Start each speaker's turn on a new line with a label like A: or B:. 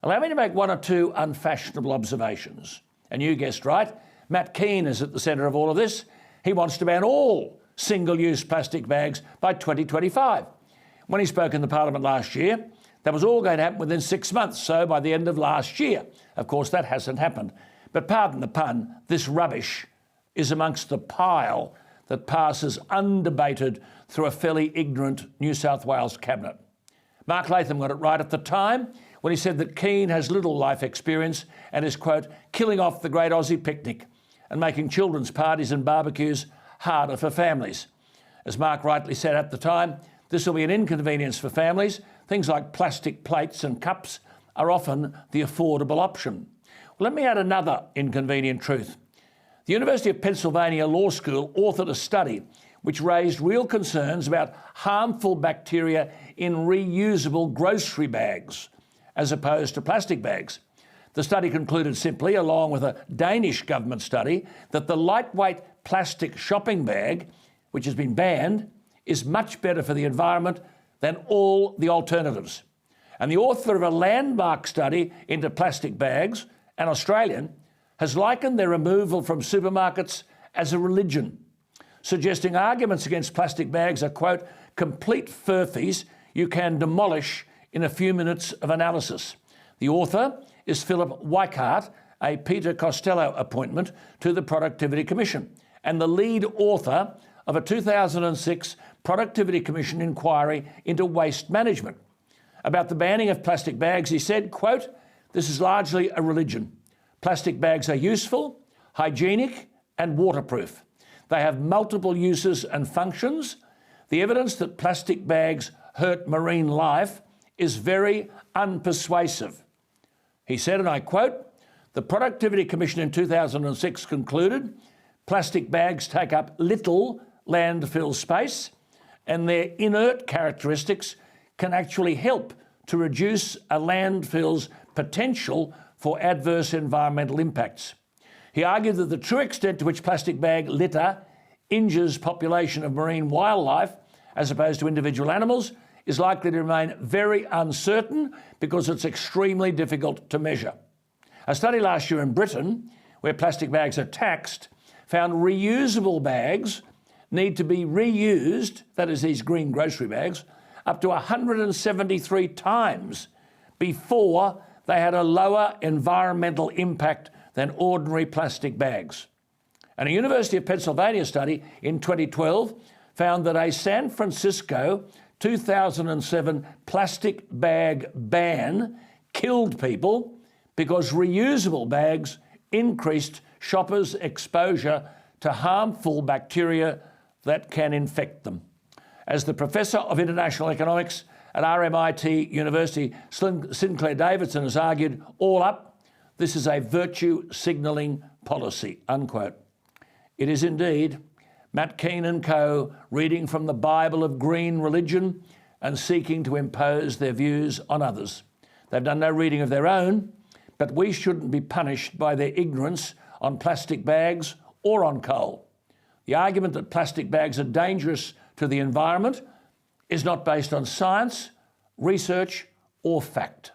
A: Allow me to make one or two unfashionable observations. And you guessed right, Matt Keane is at the centre of all of this. He wants to ban all single-use plastic bags by 2025. When he spoke in the Parliament last year, that was all going to happen within 6 months, so by the end of last year. Of course, that hasn't happened. But pardon the pun, this rubbish is amongst the pile that passes undebated through a fairly ignorant New South Wales cabinet. Mark Latham got it right at the time when he said that Keane has little life experience and is, quote, killing off the great Aussie picnic and making children's parties and barbecues harder for families. As Mark rightly said at the time, this will be an inconvenience for families. Things like plastic plates and cups are often the affordable option. Well, let me add another inconvenient truth. The University of Pennsylvania Law School authored a study which raised real concerns about harmful bacteria in reusable grocery bags, as opposed to plastic bags. The study concluded simply, along with a Danish government study, that the lightweight plastic shopping bag, which has been banned, is much better for the environment than all the alternatives. And the author of a landmark study into plastic bags, an Australian, has likened their removal from supermarkets as a religion, suggesting arguments against plastic bags are, quote, complete furphies you can demolish in a few minutes of analysis. The author is Philip Weikart, a Peter Costello appointment to the Productivity Commission, and the lead author of a 2006 Productivity Commission inquiry into waste management. About the banning of plastic bags, he said, quote, this is largely a religion. Plastic bags are useful, hygienic and waterproof. They have multiple uses and functions. The evidence that plastic bags hurt marine life is very unpersuasive. He said, and I quote, the Productivity Commission in 2006 concluded plastic bags take up little landfill space and their inert characteristics can actually help to reduce a landfill's potential for adverse environmental impacts. He argued that the true extent to which plastic bag litter injures population of marine wildlife, as opposed to individual animals, is likely to remain very uncertain because it's extremely difficult to measure. A study last year in Britain, where plastic bags are taxed, found reusable bags need to be reused, that is these green grocery bags, up to 173 times before they had a lower environmental impact than ordinary plastic bags. And a University of Pennsylvania study in 2012 found that a San Francisco 2007 plastic bag ban killed people because reusable bags increased shoppers' exposure to harmful bacteria that can infect them. As the Professor of International Economics at RMIT University, Sinclair Davidson, has argued, all up, this is a virtue signalling policy, unquote. It is indeed. Matt Keane and co. reading from the Bible of green religion and seeking to impose their views on others. They've done no reading of their own, but we shouldn't be punished by their ignorance on plastic bags or on coal. The argument that plastic bags are dangerous to the environment is not based on science, research or fact.